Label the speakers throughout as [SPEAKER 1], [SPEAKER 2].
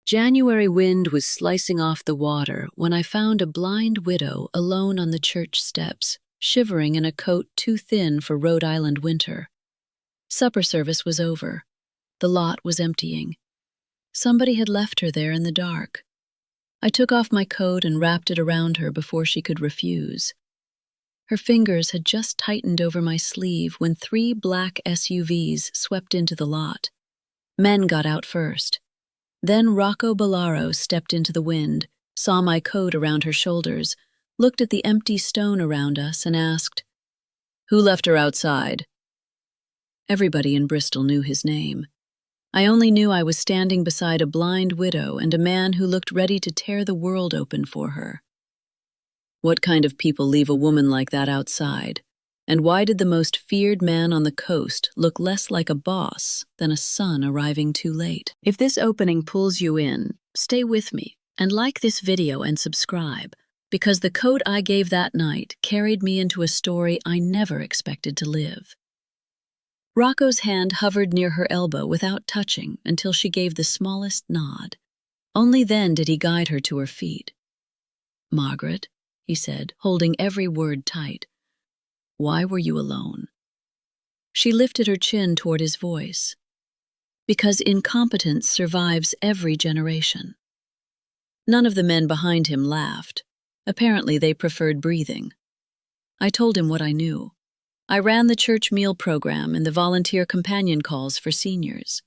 [SPEAKER 1] January wind was slicing off the water when I found a blind widow alone on the church steps, shivering in a coat too thin for Rhode Island winter. Supper service was over. The lot was emptying. Somebody had left her there in the dark. I took off my coat and wrapped it around her before she could refuse. Her fingers had just tightened over my sleeve when 3 black SUVs swept into the lot. Men got out first. Then Rocco Bellaro stepped into the wind, saw my coat around her shoulders, looked at the empty stone around us, and asked, "Who left her outside?" Everybody in Bristol knew his name. I only knew I was standing beside a blind widow and a man who looked ready to tear the world open for her. What kind of people leave a woman like that outside? And why did the most feared man on the coast look less like a boss than a son arriving too late? If this opening pulls you in, stay with me and like this video and subscribe, because the code I gave that night carried me into a story I never expected to live. Rocco's hand hovered near her elbow without touching until she gave the smallest nod. Only then did he guide her to her feet. "Margaret," he said, holding every word tight, "why were you alone?" She lifted her chin toward his voice. "Because incompetence survives every generation." None of the men behind him laughed. Apparently they preferred breathing. I told him what I knew. I ran the church meal program and the volunteer companion calls for seniors.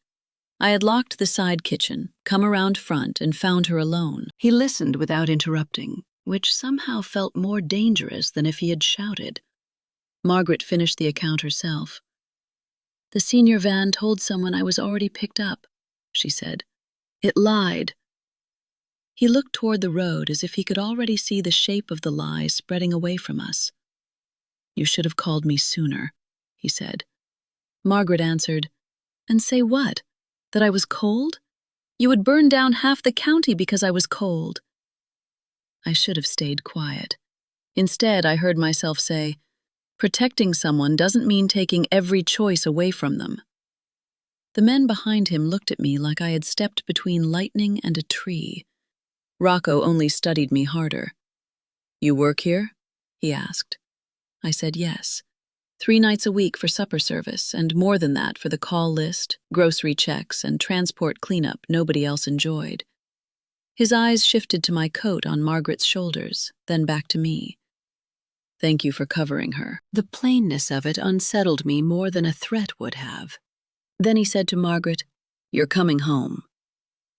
[SPEAKER 1] I had locked the side kitchen, come around front, and found her alone. He listened without interrupting, which somehow felt more dangerous than if he had shouted. Margaret finished the account herself. "The senior van told someone I was already picked up," she said. "It lied." He looked toward the road as if he could already see the shape of the lie spreading away from us. "You should have called me sooner," he said. Margaret answered, "And say what? That I was cold? You would burn down half the county because I was cold." I should have stayed quiet. Instead, I heard myself say, "Protecting someone doesn't mean taking every choice away from them." The men behind him looked at me like I had stepped between lightning and a tree. Rocco only studied me harder. "You work here?" he asked. I said yes. 3 nights a week for supper service, and more than that for the call list, grocery checks, and transport cleanup nobody else enjoyed. His eyes shifted to my coat on Margaret's shoulders, then back to me. "Thank you for covering her." The plainness of it unsettled me more than a threat would have. Then he said to Margaret, "You're coming home."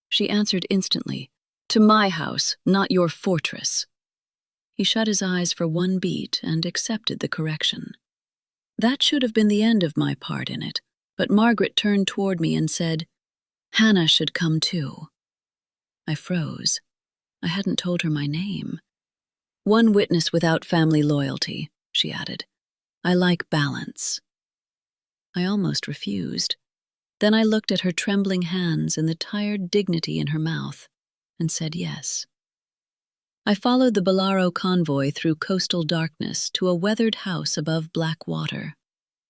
[SPEAKER 1] She answered instantly, "To my house, not your fortress." He shut his eyes for one beat and accepted the correction. That should have been the end of my part in it, but Margaret turned toward me and said, "Hannah should come too." I froze. I hadn't told her my name. "One witness without family loyalty," she added. "I like balance." I almost refused. Then I looked at her trembling hands and the tired dignity in her mouth, and said yes. I followed the Bellaro convoy through coastal darkness to a weathered house above black water.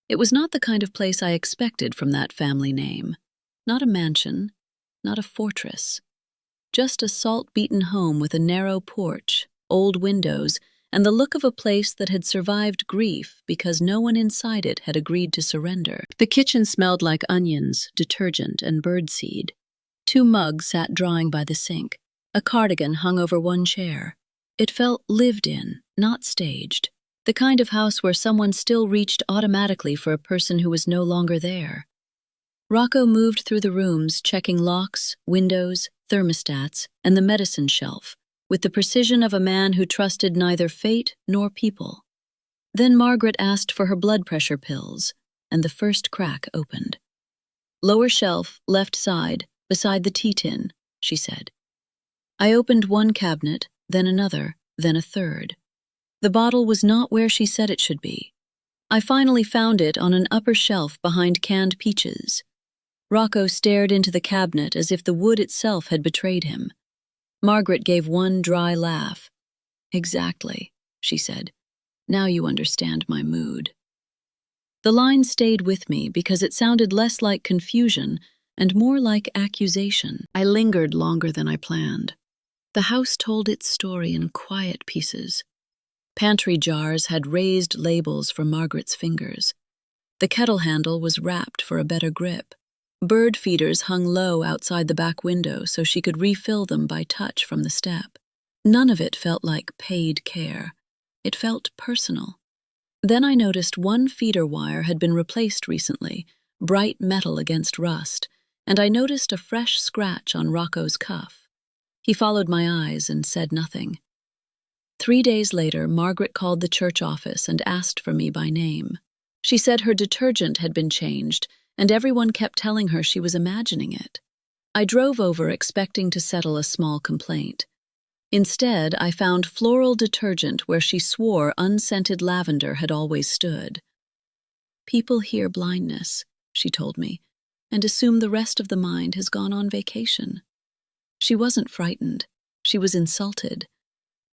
[SPEAKER 1] It was not the kind of place I expected from that family name. Not a mansion, not a fortress. Just a salt-beaten home with a narrow porch, old windows, and the look of a place that had survived grief because no one inside it had agreed to surrender. The kitchen smelled like onions, detergent, and birdseed. 2 mugs sat drying by the sink. A cardigan hung over one chair. It felt lived in, not staged. The kind of house where someone still reached automatically for a person who was no longer there. Rocco moved through the rooms, checking locks, windows, thermostats, and the medicine shelf, with the precision of a man who trusted neither fate nor people. Then Margaret asked for her blood pressure pills, and the first crack opened. "Lower shelf, left side, beside the tea tin," she said. I opened one cabinet, then another, then a third. The bottle was not where she said it should be. I finally found it on an upper shelf behind canned peaches. Rocco stared into the cabinet as if the wood itself had betrayed him. Margaret gave one dry laugh. "Exactly," she said. "Now you understand my mood." The line stayed with me because it sounded less like confusion and more like accusation. I lingered longer than I planned. The house told its story in quiet pieces. Pantry jars had raised labels for Margaret's fingers. The kettle handle was wrapped for a better grip. Bird feeders hung low outside the back window so she could refill them by touch from the step. None of it felt like paid care. It felt personal. Then I noticed one feeder wire had been replaced recently, bright metal against rust, and I noticed a fresh scratch on Rocco's cuff. He followed my eyes and said nothing. 3 days later, Margaret called the church office and asked for me by name. She said her detergent had been changed, and everyone kept telling her she was imagining it. I drove over expecting to settle a small complaint. Instead, I found floral detergent where she swore unscented lavender had always stood. People hear blindness, she told me, and assume the rest of the mind has gone on vacation. She wasn't frightened. She was insulted.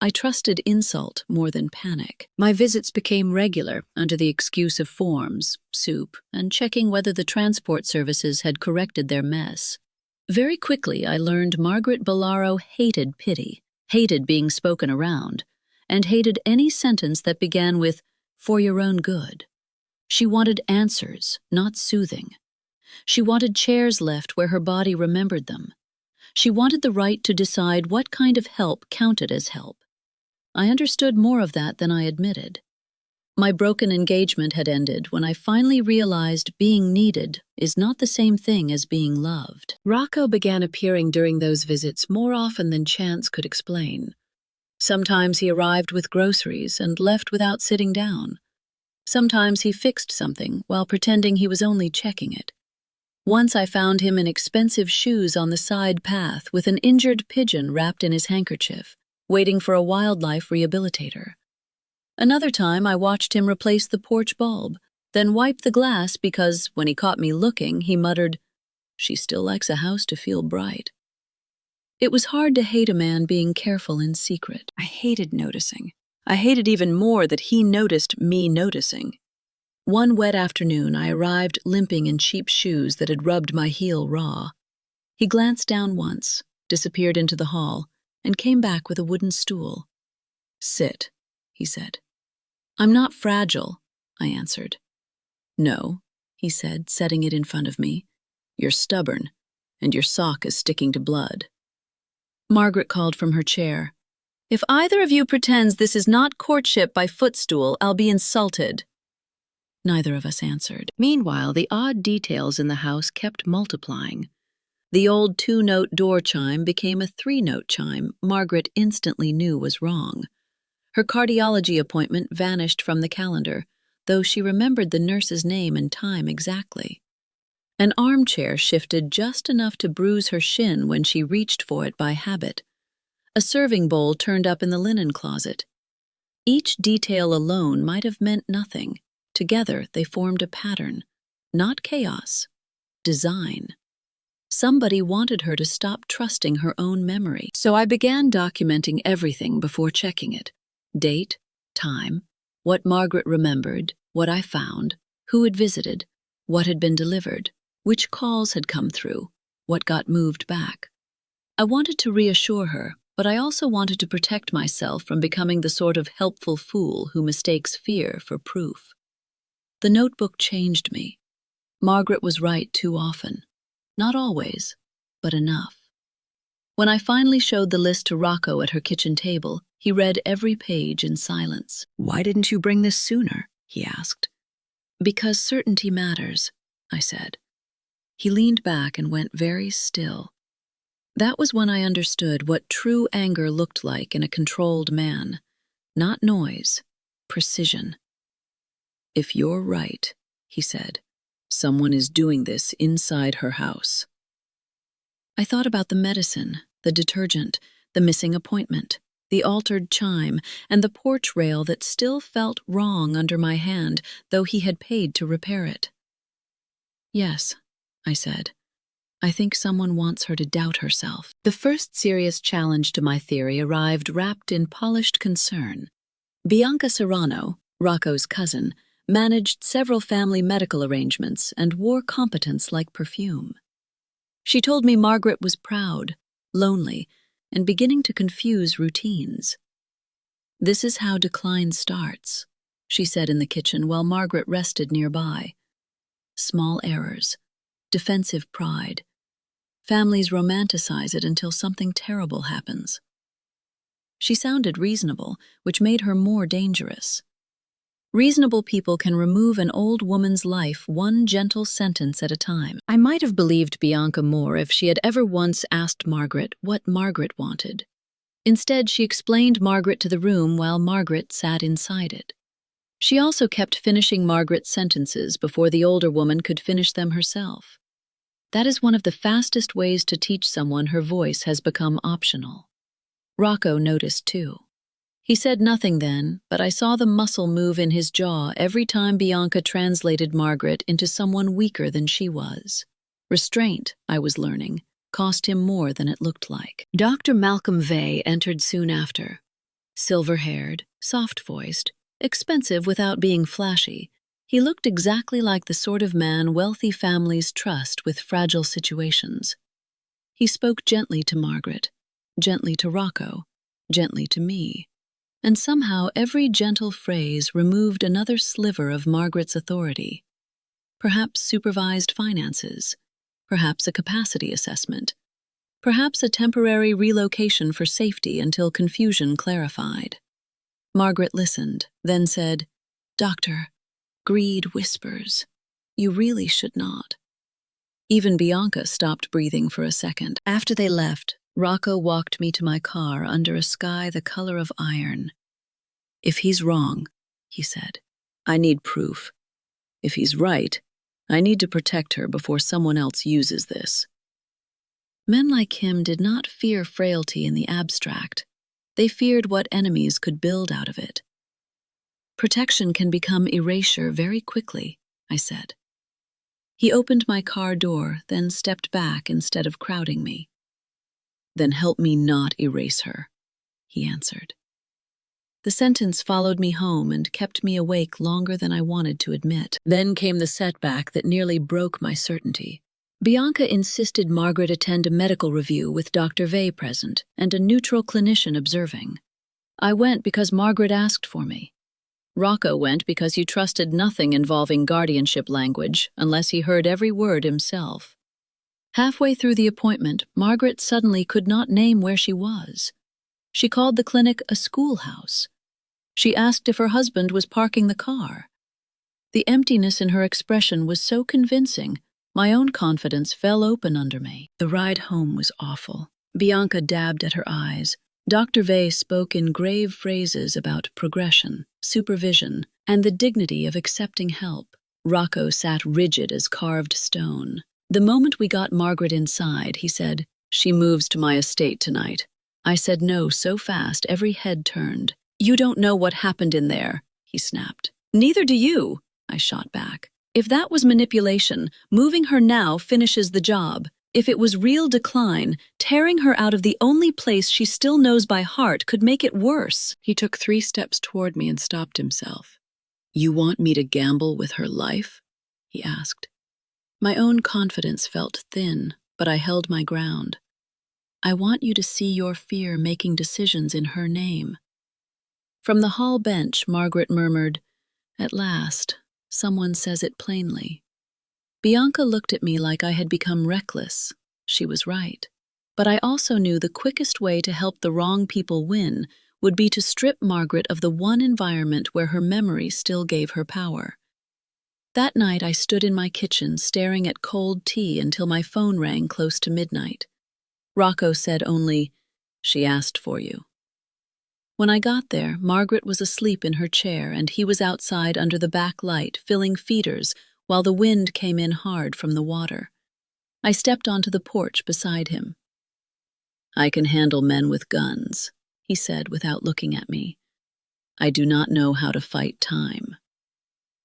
[SPEAKER 1] I trusted insult more than panic. My visits became regular under the excuse of forms, soup, and checking whether the transport services had corrected their mess. Very quickly, I learned Margaret Bellaro hated pity, hated being spoken around, and hated any sentence that began with, "for your own good." She wanted answers, not soothing. She wanted chairs left where her body remembered them. She wanted the right to decide what kind of help counted as help. I understood more of that than I admitted. My broken engagement had ended when I finally realized being needed is not the same thing as being loved. Rocco began appearing during those visits more often than chance could explain. Sometimes he arrived with groceries and left without sitting down. Sometimes he fixed something while pretending he was only checking it. Once I found him in expensive shoes on the side path with an injured pigeon wrapped in his handkerchief, waiting for a wildlife rehabilitator. Another time I watched him replace the porch bulb, then wipe the glass because, when he caught me looking, he muttered, "She still likes a house to feel bright." It was hard to hate a man being careful in secret. I hated noticing. I hated even more that he noticed me noticing. One wet afternoon, I arrived limping in cheap shoes that had rubbed my heel raw. He glanced down once, disappeared into the hall, and came back with a wooden stool. "Sit," he said. "I'm not fragile," I answered. "No," he said, setting it in front of me. "You're stubborn, and your sock is sticking to blood." Margaret called from her chair. "If either of you pretends this is not courtship by footstool, I'll be insulted." Neither of us answered. Meanwhile, the odd details in the house kept multiplying. The old 2-note door chime became a 3-note chime Margaret instantly knew was wrong. Her cardiology appointment vanished from the calendar, though she remembered the nurse's name and time exactly. An armchair shifted just enough to bruise her shin when she reached for it by habit. A serving bowl turned up in the linen closet. Each detail alone might have meant nothing. Together, they formed a pattern. Not chaos. Design. Somebody wanted her to stop trusting her own memory. So I began documenting everything before checking it. Date, time, what Margaret remembered, what I found, who had visited, what had been delivered, which calls had come through, what got moved back. I wanted to reassure her, but I also wanted to protect myself from becoming the sort of helpful fool who mistakes fear for proof. The notebook changed me. Margaret was right too often. Not always, but enough. When I finally showed the list to Rocco at her kitchen table, he read every page in silence. "Why didn't you bring this sooner?" he asked. "Because certainty matters," I said. He leaned back and went very still. That was when I understood what true anger looked like in a controlled man. Not noise, precision. "If you're right," he said, "someone is doing this inside her house." I thought about the medicine, the detergent, the missing appointment, the altered chime, and the porch rail that still felt wrong under my hand, though he had paid to repair it. "Yes," I said. "I think someone wants her to doubt herself." The first serious challenge to my theory arrived wrapped in polished concern. Bianca Serrano, Rocco's cousin, managed several family medical arrangements and wore competence like perfume. She told me Margaret was proud, lonely, and beginning to confuse routines. "This is how decline starts," she said in the kitchen while Margaret rested nearby. "Small errors, defensive pride. Families romanticize it until something terrible happens." She sounded reasonable, which made her more dangerous. Reasonable people can remove an old woman's life one gentle sentence at a time. I might have believed Bianca more if she had ever once asked Margaret what Margaret wanted. Instead, she explained Margaret to the room while Margaret sat inside it. She also kept finishing Margaret's sentences before the older woman could finish them herself. That is one of the fastest ways to teach someone her voice has become optional. Rocco noticed too. He said nothing then, but I saw the muscle move in his jaw every time Bianca translated Margaret into someone weaker than she was. Restraint, I was learning, cost him more than it looked like. Dr. Malcolm Vey entered soon after. Silver-haired, soft-voiced, expensive without being flashy, he looked exactly like the sort of man wealthy families trust with fragile situations. He spoke gently to Margaret, gently to Rocco, gently to me. And somehow every gentle phrase removed another sliver of Margaret's authority. Perhaps supervised finances, perhaps a capacity assessment, perhaps a temporary relocation for safety until confusion clarified. Margaret listened, then said, "Doctor, greed whispers. You really should not." Even Bianca stopped breathing for a second. After they left, Rocco walked me to my car under a sky the color of iron. "If he's wrong," he said, "I need proof. If he's right, I need to protect her before someone else uses this." Men like him did not fear frailty in the abstract. They feared what enemies could build out of it. "Protection can become erasure very quickly," I said. He opened my car door, then stepped back instead of crowding me. "Then help me not erase her," he answered. The sentence followed me home and kept me awake longer than I wanted to admit. Then came the setback that nearly broke my certainty. Bianca insisted Margaret attend a medical review with Dr. Vey present and a neutral clinician observing. I went because Margaret asked for me. Rocco went because he trusted nothing involving guardianship language unless he heard every word himself. Halfway through the appointment, Margaret suddenly could not name where she was. She called the clinic a schoolhouse. She asked if her husband was parking the car. The emptiness in her expression was so convincing, my own confidence fell open under me. The ride home was awful. Bianca dabbed at her eyes. Dr. Vey spoke in grave phrases about progression, supervision, and the dignity of accepting help. Rocco sat rigid as carved stone. The moment we got Margaret inside, he said, "She moves to my estate tonight." I said no so fast every head turned. "You don't know what happened in there," he snapped. "Neither do you," I shot back. "If that was manipulation, moving her now finishes the job. If it was real decline, tearing her out of the only place she still knows by heart could make it worse." He took 3 steps toward me and stopped himself. "You want me to gamble with her life?" he asked. My own confidence felt thin, but I held my ground. "I want you to see your fear making decisions in her name." From the hall bench, Margaret murmured, "At last, someone says it plainly." Bianca looked at me like I had become reckless. She was right. But I also knew the quickest way to help the wrong people win would be to strip Margaret of the one environment where her memory still gave her power. That night I stood in my kitchen staring at cold tea until my phone rang close to midnight. Rocco said only, "She asked for you." When I got there, Margaret was asleep in her chair and he was outside under the back light filling feeders while the wind came in hard from the water. I stepped onto the porch beside him. "I can handle men with guns," he said without looking at me. "I do not know how to fight time."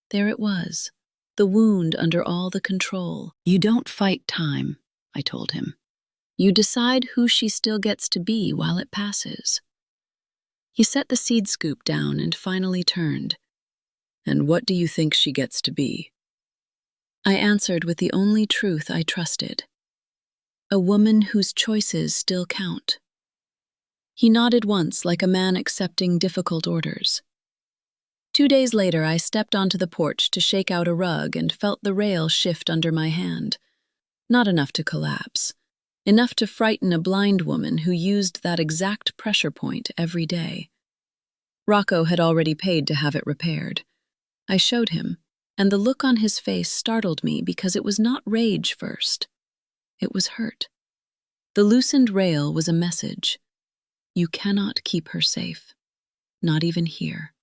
[SPEAKER 1] There it was, the wound under all the control. "You don't fight time," I told him. "You decide who she still gets to be while it passes." He set the seed scoop down and finally turned. "And what do you think she gets to be?" I answered with the only truth I trusted. A woman whose choices still count. He nodded once, like a man accepting difficult orders. 2 days later, I stepped onto the porch to shake out a rug and felt the rail shift under my hand. Not enough to collapse. Enough to frighten a blind woman who used that exact pressure point every day. Rocco had already paid to have it repaired. I showed him, and the look on his face startled me because it was not rage first. It was hurt. The loosened rail was a message. You cannot keep her safe. Not even here.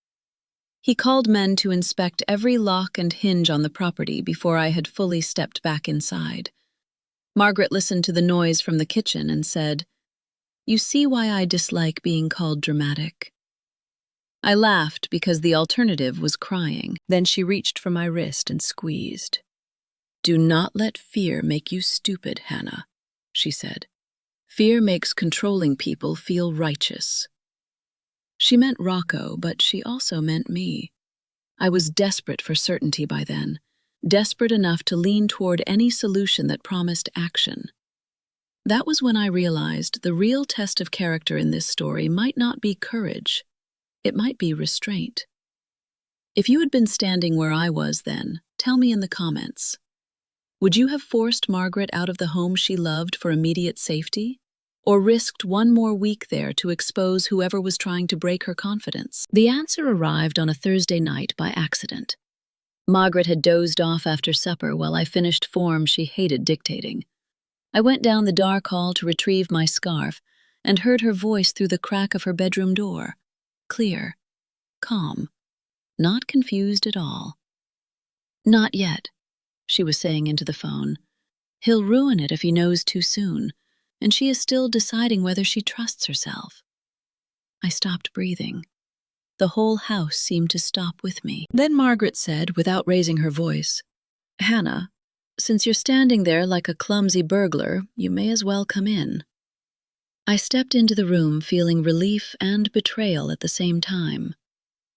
[SPEAKER 1] He called men to inspect every lock and hinge on the property before I had fully stepped back inside. Margaret listened to the noise from the kitchen and said, "You see why I dislike being called dramatic." I laughed because the alternative was crying. Then she reached for my wrist and squeezed. "Do not let fear make you stupid, Hannah," she said. "Fear makes controlling people feel righteous." She meant Rocco, but she also meant me. I was desperate for certainty by then, desperate enough to lean toward any solution that promised action. That was when I realized the real test of character in this story might not be courage. It might be restraint. If you had been standing where I was then, tell me in the comments. Would you have forced Margaret out of the home she loved for immediate safety? Or risked one more week there to expose whoever was trying to break her confidence? The answer arrived on a Thursday night by accident. Margaret had dozed off after supper while I finished forms she hated dictating. I went down the dark hall to retrieve my scarf and heard her voice through the crack of her bedroom door. Clear, calm, not confused at all. "Not yet," she was saying into the phone. "He'll ruin it if he knows too soon, and she is still deciding whether she trusts herself." I stopped breathing. The whole house seemed to stop with me. Then Margaret said, without raising her voice, "Hannah, since you're standing there like a clumsy burglar, you may as well come in." I stepped into the room feeling relief and betrayal at the same time.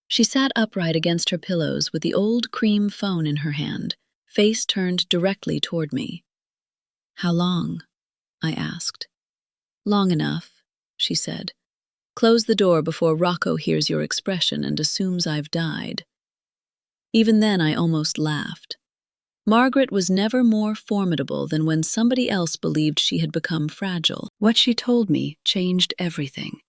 [SPEAKER 1] She sat upright against her pillows with the old cream phone in her hand, face turned directly toward me. "How long?" I asked. "Long enough," she said. "Close the door before Rocco hears your expression and assumes I've died." Even then I almost laughed. Margaret was never more formidable than when somebody else believed she had become fragile. What she told me changed everything.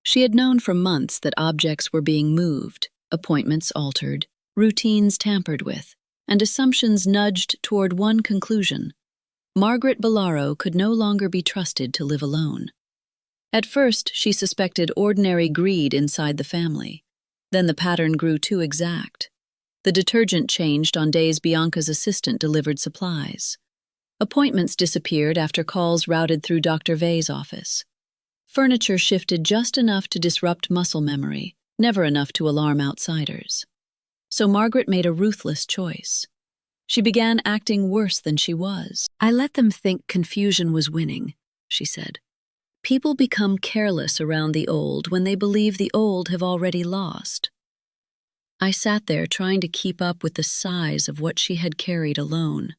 [SPEAKER 1] She had known for months that objects were being moved, appointments altered, routines tampered with, and assumptions nudged toward one conclusion. Margaret Bellaro could no longer be trusted to live alone. At first, she suspected ordinary greed inside the family. Then the pattern grew too exact. The detergent changed on days Bianca's assistant delivered supplies. Appointments disappeared after calls routed through Dr. Vey's office. Furniture shifted just enough to disrupt muscle memory, never enough to alarm outsiders. So Margaret made a ruthless choice. She began acting worse than she was. "I let them think confusion was winning," she said. "People become careless around the old when they believe the old have already lost." I sat there trying to keep up with the size of what she had carried alone.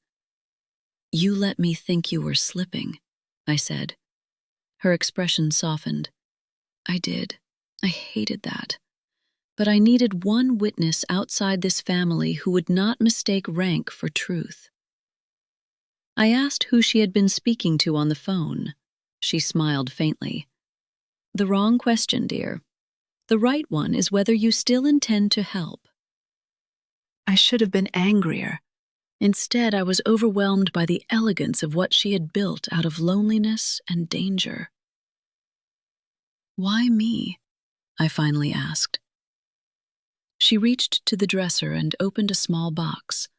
[SPEAKER 1] "You let me think you were slipping," I said. Her expression softened. "I did. I hated that. But I needed one witness outside this family who would not mistake rank for truth." I asked who she had been speaking to on the phone. She smiled faintly. "The wrong question, dear. The right one is whether you still intend to help." I should have been angrier. Instead, I was overwhelmed by the elegance of what she had built out of loneliness and danger. "Why me?" I finally asked. She reached to the dresser and opened a small box.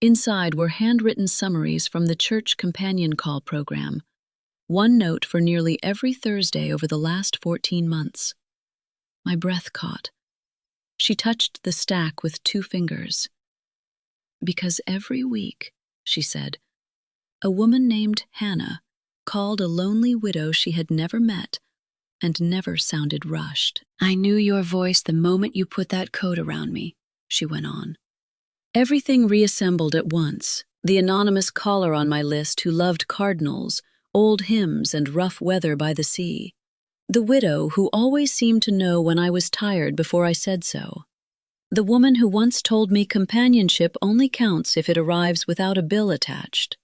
[SPEAKER 1] Inside were handwritten summaries from the church companion call program, one note for nearly every Thursday over the last 14 months. My breath caught. She touched the stack with 2 fingers. "Because every week," she said, "a woman named Hannah called a lonely widow she had never met and never sounded rushed." "I knew your voice the moment you put that coat around me," she went on. Everything reassembled at once. The anonymous caller on my list who loved cardinals, old hymns and rough weather by the sea. The widow who always seemed to know when I was tired before I said so. The woman who once told me companionship only counts if it arrives without a bill attached.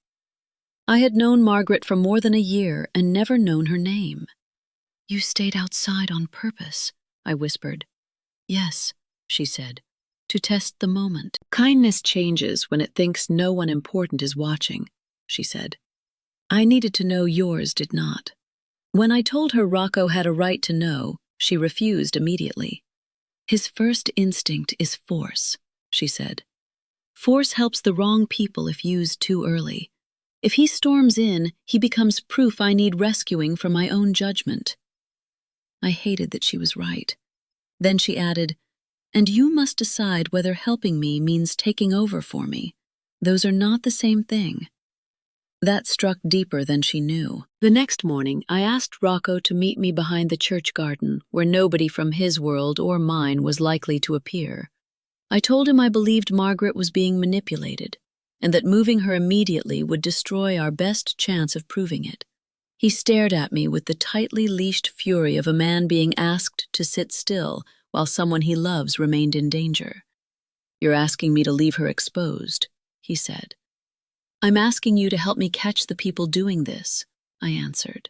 [SPEAKER 1] I had known Margaret for more than a year and never known her name. "You stayed outside on purpose," I whispered. "Yes," she said, "to test the moment." "Kindness changes when it thinks no one important is watching," she said. I needed to know yours did not. When I told her Rocco had a right to know, she refused immediately. "His first instinct is force," she said. "Force helps the wrong people if used too early. If he storms in, he becomes proof I need rescuing from my own judgment." I hated that she was right. Then she added, "And you must decide whether helping me means taking over for me. Those are not the same thing." That struck deeper than she knew. The next morning, I asked Rocco to meet me behind the church garden, where nobody from his world or mine was likely to appear. I told him I believed Margaret was being manipulated, and that moving her immediately would destroy our best chance of proving it. He stared at me with the tightly leashed fury of a man being asked to sit still while someone he loves remained in danger. "You're asking me to leave her exposed," he said. "I'm asking you to help me catch the people doing this," I answered.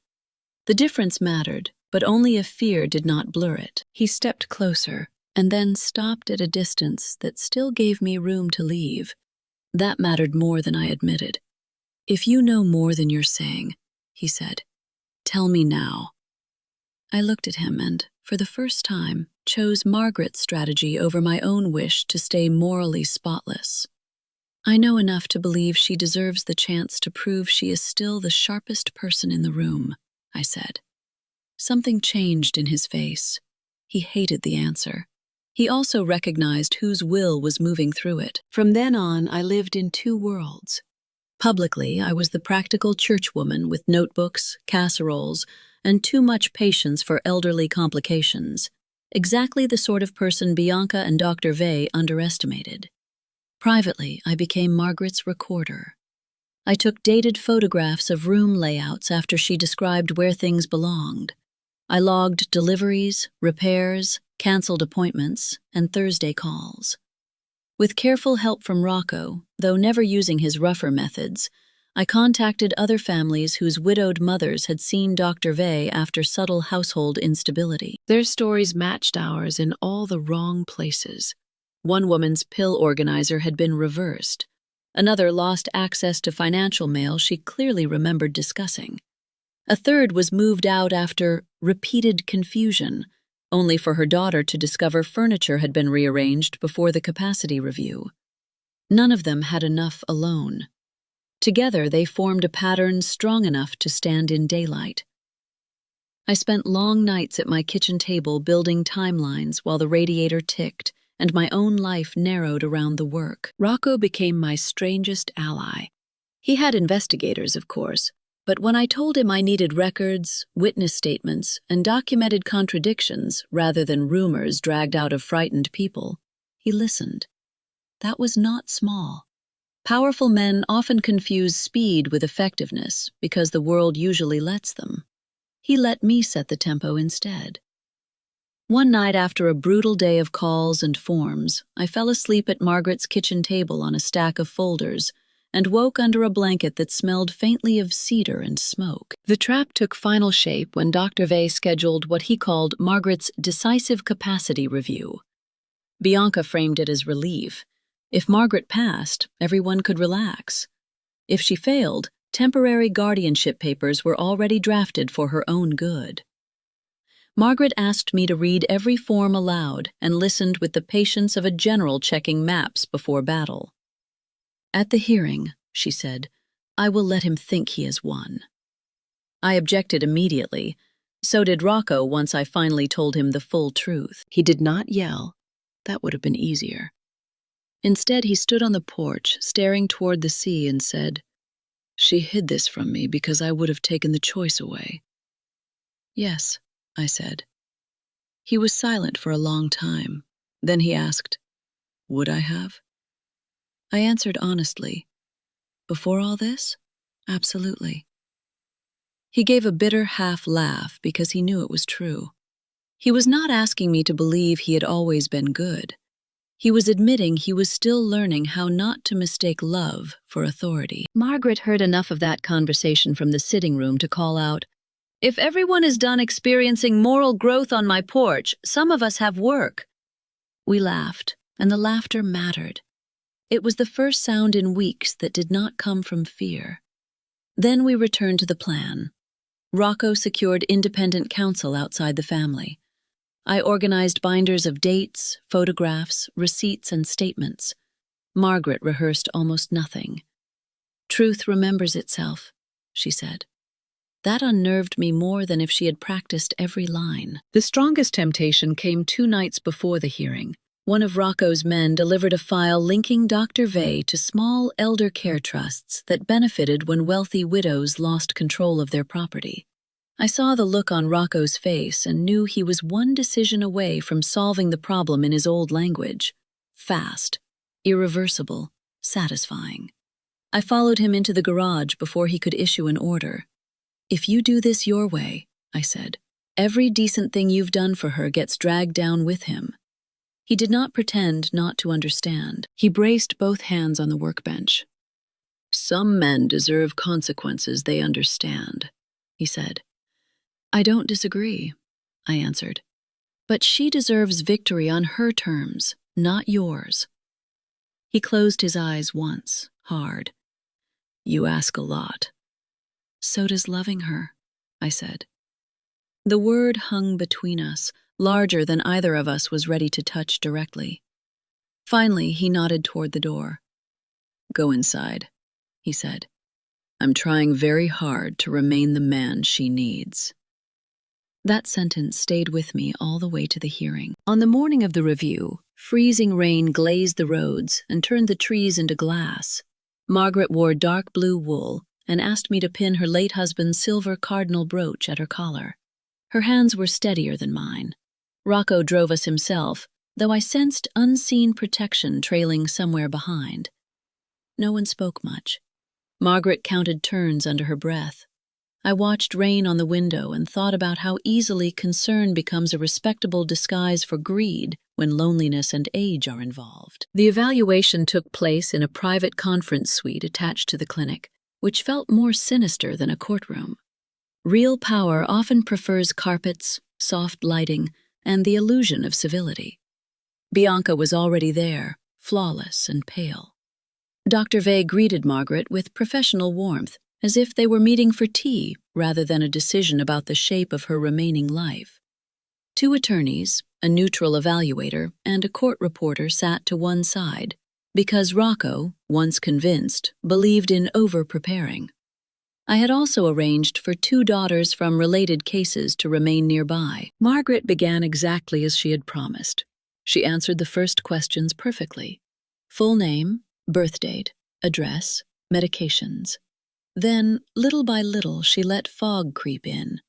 [SPEAKER 1] The difference mattered, but only if fear did not blur it. He stepped closer, and then stopped at a distance that still gave me room to leave. That mattered more than I admitted. "If you know more than you're saying," he said, "tell me now." I looked at him and, for the first time, chose Margaret's strategy over my own wish to stay morally spotless. "I know enough to believe she deserves the chance to prove she is still the sharpest person in the room," I said. Something changed in his face. He hated the answer. He also recognized whose will was moving through it. From then on, I lived in two worlds. Publicly, I was the practical churchwoman with notebooks, casseroles, and too much patience for elderly complications. Exactly the sort of person Bianca and Dr. Vey underestimated. Privately, I became Margaret's recorder. I took dated photographs of room layouts after she described where things belonged. I logged deliveries, repairs, canceled appointments, and Thursday calls. With careful help from Rocco, though never using his rougher methods, I contacted other families whose widowed mothers had seen Dr. Vey after subtle household instability. Their stories matched ours in all the wrong places. One woman's pill organizer had been reversed. Another lost access to financial mail she clearly remembered discussing. A third was moved out after repeated confusion, only for her daughter to discover furniture had been rearranged before the capacity review. None of them had enough alone. Together, they formed a pattern strong enough to stand in daylight. I spent long nights at my kitchen table building timelines while the radiator ticked and my own life narrowed around the work. Rocco became my strangest ally. He had investigators, of course, but when I told him I needed records, witness statements, and documented contradictions rather than rumors dragged out of frightened people, he listened. That was not small. Powerful men often confuse speed with effectiveness because the world usually lets them. He let me set the tempo instead. One night after a brutal day of calls and forms, I fell asleep at Margaret's kitchen table on a stack of folders and woke under a blanket that smelled faintly of cedar and smoke. The trap took final shape when Dr. Vey scheduled what he called Margaret's decisive capacity review. Bianca framed it as relief. If Margaret passed, everyone could relax. If she failed, temporary guardianship papers were already drafted for her own good. Margaret asked me to read every form aloud and listened with the patience of a general checking maps before battle. "At the hearing," she said, "I will let him think he has won." I objected immediately. So did Rocco once I finally told him the full truth. He did not yell. That would have been easier. Instead, he stood on the porch, staring toward the sea, and said, "She hid this from me because I would have taken the choice away." "Yes," I said. He was silent for a long time. Then he asked, "Would I have?" I answered honestly, "Before all this? Absolutely." He gave a bitter half-laugh because he knew it was true. He was not asking me to believe he had always been good. He was admitting he was still learning how not to mistake love for authority. Margaret heard enough of that conversation from the sitting room to call out, "If everyone is done experiencing moral growth on my porch, some of us have work." We laughed, and the laughter mattered. It was the first sound in weeks that did not come from fear. Then we returned to the plan. Rocco secured independent counsel outside the family. I organized binders of dates, photographs, receipts, and statements. Margaret rehearsed almost nothing. "Truth remembers itself," she said. That unnerved me more than if she had practiced every line. The strongest temptation came 2 nights before the hearing. One of Rocco's men delivered a file linking Dr. Vey to small elder care trusts that benefited when wealthy widows lost control of their property. I saw the look on Rocco's face and knew he was one decision away from solving the problem in his old language. Fast, irreversible, satisfying. I followed him into the garage before he could issue an order. "If you do this your way," I said, "every decent thing you've done for her gets dragged down with him." He did not pretend not to understand. He braced both hands on the workbench. "Some men deserve consequences they understand," he said. "I don't disagree," I answered. "But she deserves victory on her terms, not yours." He closed his eyes once, hard. "You ask a lot." "So does loving her," I said. The word hung between us, larger than either of us was ready to touch directly. Finally, he nodded toward the door. "Go inside," he said. "I'm trying very hard to remain the man she needs." That sentence stayed with me all the way to the hearing. On the morning of the review, freezing rain glazed the roads and turned the trees into glass. Margaret wore dark blue wool and asked me to pin her late husband's silver cardinal brooch at her collar. Her hands were steadier than mine. Rocco drove us himself, though I sensed unseen protection trailing somewhere behind. No one spoke much. Margaret counted turns under her breath. I watched rain on the window and thought about how easily concern becomes a respectable disguise for greed when loneliness and age are involved. The evaluation took place in a private conference suite attached to the clinic, which felt more sinister than a courtroom. Real power often prefers carpets, soft lighting, and the illusion of civility. Bianca was already there, flawless and pale. Dr. Vey greeted Margaret with professional warmth, as if they were meeting for tea rather than a decision about the shape of her remaining life. 2 attorneys, a neutral evaluator, and a court reporter sat to one side, because Rocco, once convinced, believed in over-preparing. I had also arranged for 2 daughters from related cases to remain nearby. Margaret began exactly as she had promised. She answered the first questions perfectly. Full name, birth date, address, medications. Then, little by little, she let fog creep in.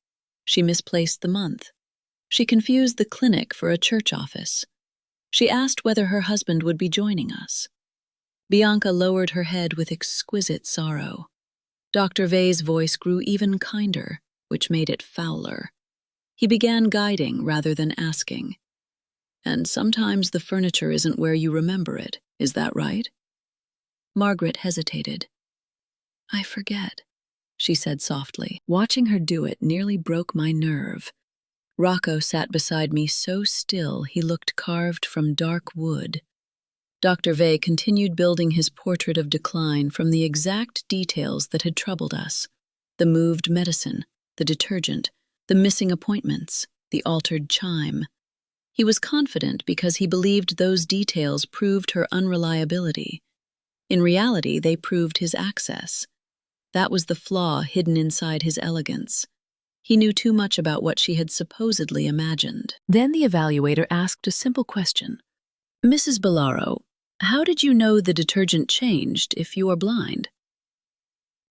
[SPEAKER 1] She misplaced the month. She confused the clinic for a church office. She asked whether her husband would be joining us. Bianca lowered her head with exquisite sorrow. Dr. Vey's voice grew even kinder, which made it fouler. He began guiding rather than asking. "And sometimes the furniture isn't where you remember it, is that right?" Margaret hesitated. "I forget," she said softly. Watching her do it nearly broke my nerve. Rocco sat beside me so still he looked carved from dark wood. Dr. Vey continued building his portrait of decline from the exact details that had troubled us: the moved medicine, the detergent, the missing appointments, the altered chime. He was confident because he believed those details proved her unreliability. In reality, they proved his access. That was the flaw hidden inside his elegance. He knew too much about what she had supposedly imagined. Then the evaluator asked a simple question. "Mrs. Bellaro, how did you know the detergent changed if you are blind?"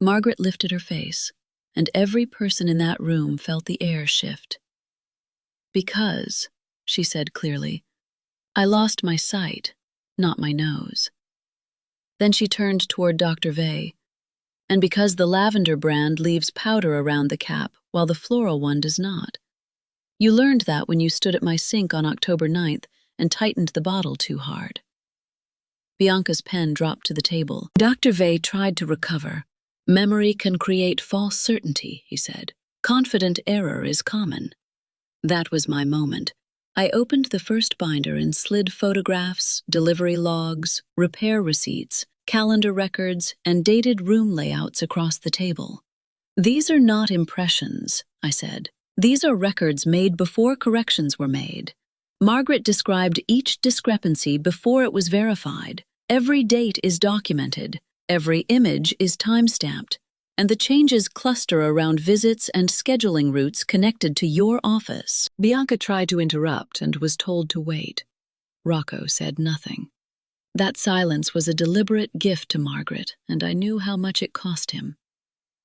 [SPEAKER 1] Margaret lifted her face, and every person in that room felt the air shift. "Because," she said clearly, "I lost my sight, not my nose." Then she turned toward Dr. Vey. and because the lavender brand leaves powder around the cap while the floral one does not. You learned that when you stood at my sink on October 9th and tightened the bottle too hard. Bianca's pen dropped to the table. Dr. Vey tried to recover. Memory can create false certainty, he said. Confident error is common. That was my moment. I opened the first binder and slid photographs, delivery logs, repair receipts, calendar records, and dated room layouts across the table. These are not impressions, I said. These are records made before corrections were made. Margaret described each discrepancy before it was verified. Every date is documented, every image is time-stamped, and the changes cluster around visits and scheduling routes connected to your office. Bianca tried to interrupt and was told to wait. Rocco said nothing. That silence was a deliberate gift to Margaret, and I knew how much it cost him.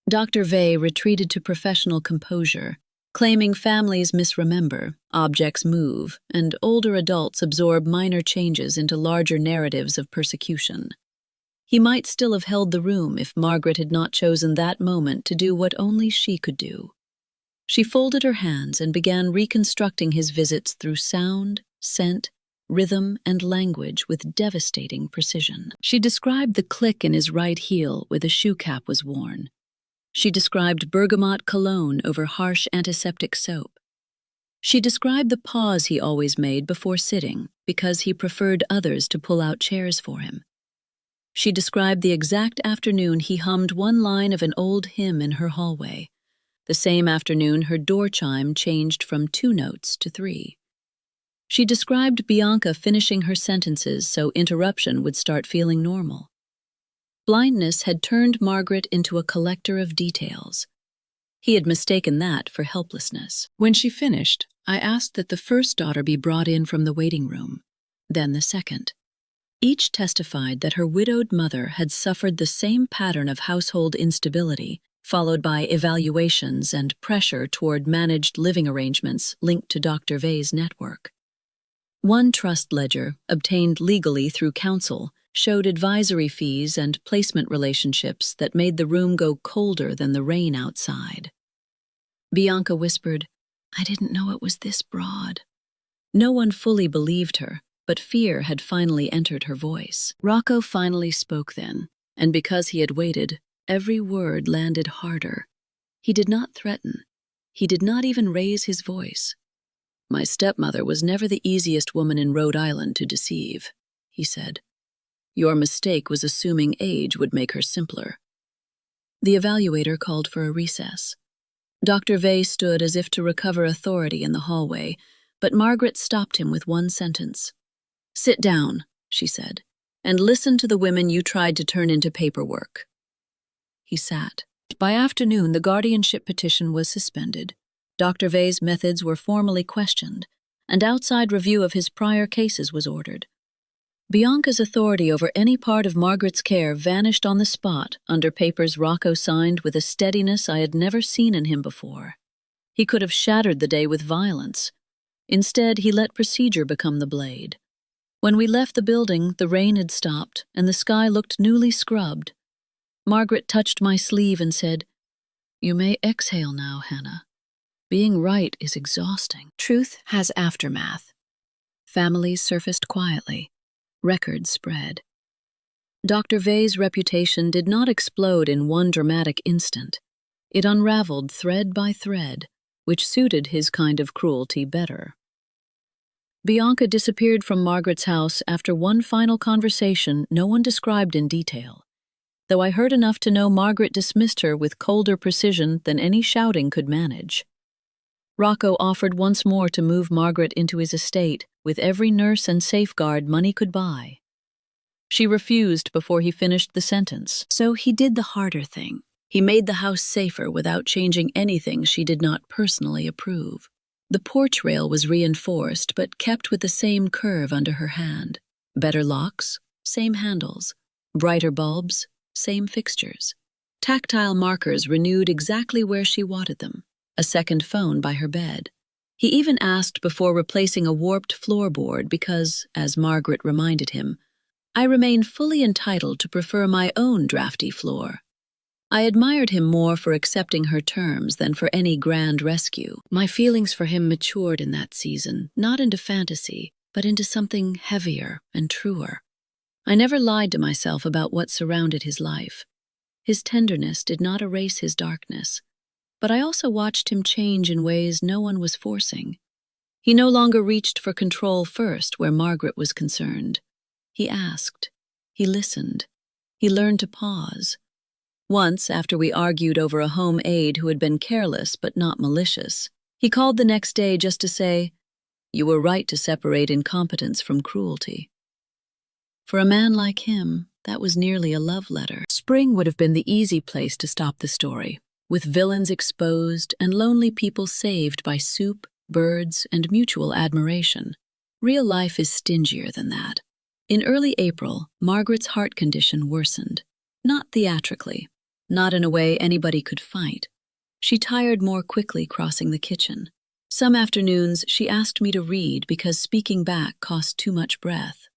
[SPEAKER 1] Dr. Vey retreated to professional composure, claiming families misremember, objects move, and older adults absorb minor changes into larger narratives of persecution. He might still have held the room if Margaret had not chosen that moment to do what only she could do. She folded her hands and began reconstructing his visits through sound, scent, rhythm, and language with devastating precision. She described the click in his right heel where the shoe cap was worn. She described bergamot cologne over harsh antiseptic soap. She described the pause he always made before sitting because he preferred others to pull out chairs for him. She described the exact afternoon he hummed one line of an old hymn in her hallway. The same afternoon her door chime changed from 2 notes to 3. She described Bianca finishing her sentences so interruption would start feeling normal. Blindness had turned Margaret into a collector of details. He had mistaken that for helplessness. When she finished, I asked that the first daughter be brought in from the waiting room, then the second. Each testified that her widowed mother had suffered the same pattern of household instability, followed by evaluations and pressure toward managed living arrangements linked to Dr. Vey's network. One trust ledger, obtained legally through counsel, showed advisory fees and placement relationships that made the room go colder than the rain outside. Bianca whispered, "I didn't know it was this broad." No one fully believed her, but fear had finally entered her voice. Rocco finally spoke then, and because he had waited, every word landed harder. He did not threaten. He did not even raise his voice. "My stepmother was never the easiest woman in Rhode Island to deceive," he said. "Your mistake was assuming age would make her simpler." The evaluator called for a recess. Dr. Vey stood as if to recover authority in the hallway, but Margaret stopped him with one sentence. "Sit down," she said, "and listen to the women you tried to turn into paperwork." He sat. By afternoon, the guardianship petition was suspended. Dr. Vey's methods were formally questioned, and outside review of his prior cases was ordered. Bianca's authority over any part of Margaret's care vanished on the spot under papers Rocco signed with a steadiness I had never seen in him before. He could have shattered the day with violence. Instead, he let procedure become the blade. When we left the building, the rain had stopped, and the sky looked newly scrubbed. Margaret touched my sleeve and said, "You may exhale now, Hannah. Being right is exhausting." Truth has aftermath. Families surfaced quietly. Records spread. Dr. Vey's reputation did not explode in one dramatic instant. It unraveled thread by thread, which suited his kind of cruelty better. Bianca disappeared from Margaret's house after one final conversation no one described in detail, though I heard enough to know Margaret dismissed her with colder precision than any shouting could manage. Rocco offered once more to move Margaret into his estate with every nurse and safeguard money could buy. She refused before he finished the sentence, so he did the harder thing. He made the house safer without changing anything she did not personally approve. The porch rail was reinforced but kept with the same curve under her hand. Better locks, same handles. Brighter bulbs, same fixtures. Tactile markers renewed exactly where she wanted them. A second phone by her bed. He even asked before replacing a warped floorboard because, as Margaret reminded him, I remain fully entitled to prefer my own drafty floor. I admired him more for accepting her terms than for any grand rescue. My feelings for him matured in that season, not into fantasy, but into something heavier and truer. I never lied to myself about what surrounded his life. His tenderness did not erase his darkness, but I also watched him change in ways no one was forcing. He no longer reached for control first where Margaret was concerned. He asked. He listened. He learned to pause. Once, after we argued over a home aide who had been careless but not malicious, he called the next day just to say, "You were right to separate incompetence from cruelty." For a man like him, that was nearly a love letter. Spring would have been the easy place to stop the story, with villains exposed and lonely people saved by soup, birds, and mutual admiration. Real life is stingier than that. In early April, Margaret's heart condition worsened. Not theatrically, not in a way anybody could fight. She tired more quickly crossing the kitchen. Some afternoons, she asked me to read because speaking back cost too much breath.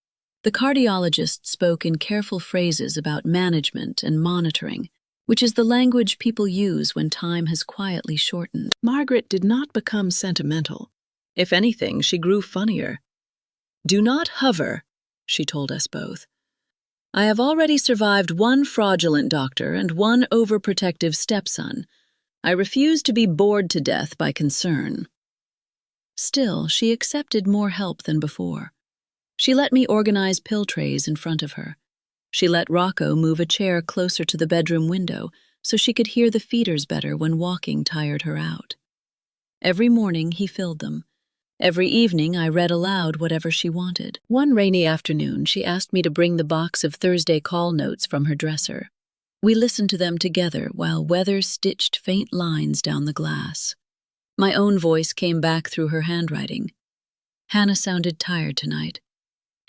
[SPEAKER 1] The cardiologist spoke in careful phrases about management and monitoring, which is the language people use when time has quietly shortened. Margaret did not become sentimental. If anything, she grew funnier. "Do not hover," she told us both. "I have already survived one fraudulent doctor and one overprotective stepson. I refuse to be bored to death by concern." Still, she accepted more help than before. She let me organize pill trays in front of her. She let Rocco move a chair closer to the bedroom window so she could hear the feeders better when walking tired her out. Every morning he filled them. Every evening I read aloud whatever she wanted. One rainy afternoon she asked me to bring the box of Thursday call notes from her dresser. We listened to them together while weather stitched faint lines down the glass. My own voice came back through her handwriting. Hannah sounded tired tonight.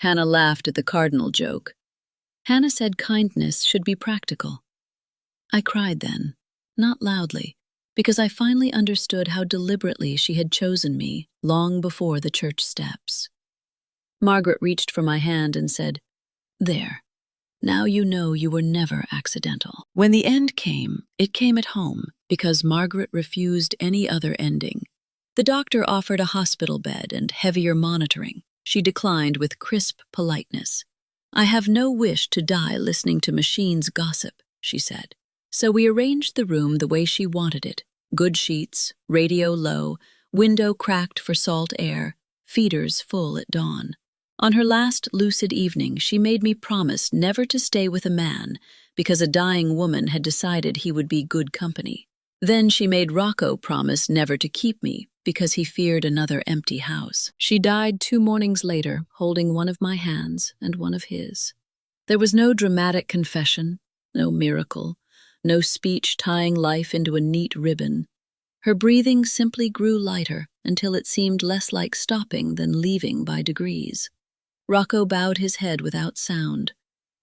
[SPEAKER 1] Hannah laughed at the cardinal joke. Hannah said kindness should be practical. I cried then, not loudly, because I finally understood how deliberately she had chosen me long before the church steps. Margaret reached for my hand and said, "There, now you know you were never accidental." When the end came, it came at home because Margaret refused any other ending. The doctor offered a hospital bed and heavier monitoring. She declined with crisp politeness. "I have no wish to die listening to machines gossip," she said. So we arranged the room the way she wanted it. Good sheets, radio low, window cracked for salt air, feeders full at dawn. On her last lucid evening, she made me promise never to stay with a man because a dying woman had decided he would be good company. Then she made Rocco promise never to keep me because he feared another empty house. She died 2 mornings later, holding one of my hands and one of his. There was no dramatic confession, no miracle, no speech tying life into a neat ribbon. Her breathing simply grew lighter until it seemed less like stopping than leaving by degrees. Rocco bowed his head without sound.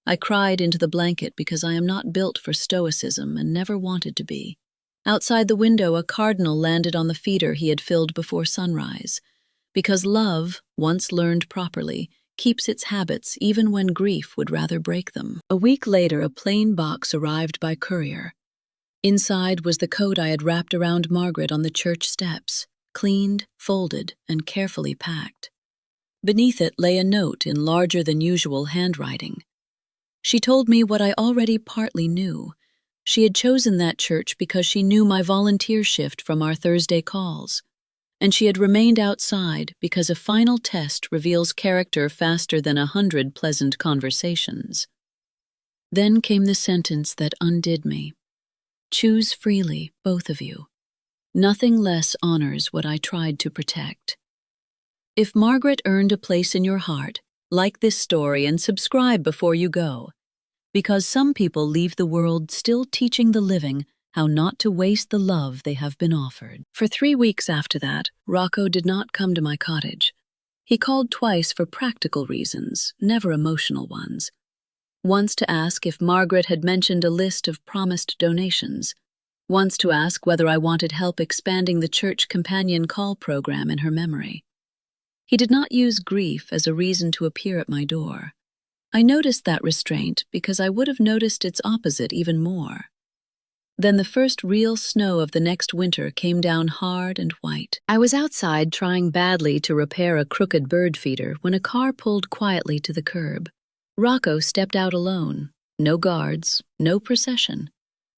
[SPEAKER 1] I cried into the blanket because I am not built for stoicism and never wanted to be. Outside the window, a cardinal landed on the feeder he had filled before sunrise. Because love, once learned properly, keeps its habits even when grief would rather break them. A week later, a plain box arrived by courier. Inside was the coat I had wrapped around Margaret on the church steps, cleaned, folded, and carefully packed. Beneath it lay a note in larger-than-usual handwriting. She told me what I already partly knew. She had chosen that church because she knew my volunteer shift from our Thursday calls. And she had remained outside because a final test reveals character faster than 100 pleasant conversations. Then came the sentence that undid me. Choose freely, both of you. Nothing less honors what I tried to protect. If Margaret earned a place in your heart, like this story and subscribe before you go. Because some people leave the world still teaching the living how not to waste the love they have been offered. For 3 weeks after that, Rocco did not come to my cottage. He called twice for practical reasons, never emotional ones. Once to ask if Margaret had mentioned a list of promised donations. Once to ask whether I wanted help expanding the church companion call program in her memory. He did not use grief as a reason to appear at my door. I noticed that restraint because I would have noticed its opposite even more. Then the first real snow of the next winter came down hard and white. I was outside trying badly to repair a crooked bird feeder when a car pulled quietly to the curb. Rocco stepped out alone. No guards, no procession.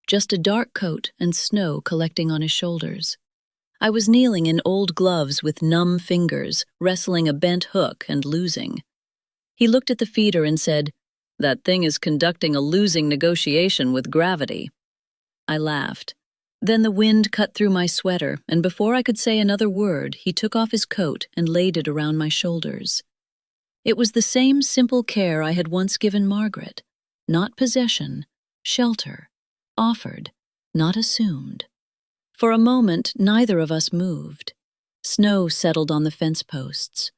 [SPEAKER 1] Just a dark coat and snow collecting on his shoulders. I was kneeling in old gloves with numb fingers, wrestling a bent hook and losing. He looked at the feeder and said, "That thing is conducting a losing negotiation with gravity." I laughed. Then the wind cut through my sweater, and before I could say another word, he took off his coat and laid it around my shoulders. It was the same simple care I had once given Margaret. Not possession, shelter, offered, not assumed. For a moment, neither of us moved. Snow settled on the fence posts.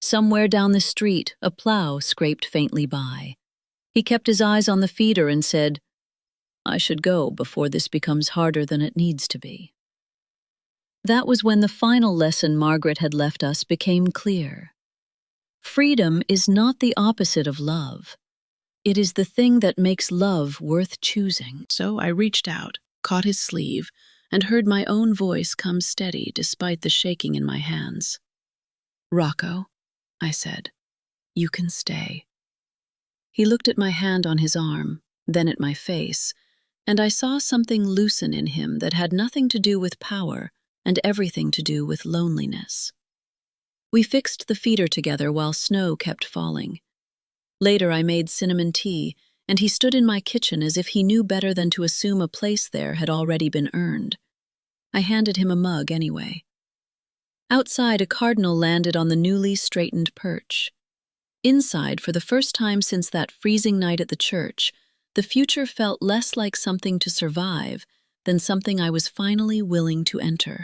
[SPEAKER 1] Somewhere down the street, a plow scraped faintly by. He kept his eyes on the feeder and said, "I should go before this becomes harder than it needs to be." That was when the final lesson Margaret had left us became clear. Freedom is not the opposite of love. It is the thing that makes love worth choosing. So I reached out, caught his sleeve, and heard my own voice come steady despite the shaking in my hands. "Rocco," I said, "you can stay." He looked at my hand on his arm, then at my face, and I saw something loosen in him that had nothing to do with power and everything to do with loneliness. We fixed the feeder together while snow kept falling. Later I made cinnamon tea, and he stood in my kitchen as if he knew better than to assume a place there had already been earned. I handed him a mug anyway. Outside, a cardinal landed on the newly straightened perch. Inside, for the first time since that freezing night at the church, the future felt less like something to survive than something I was finally willing to enter.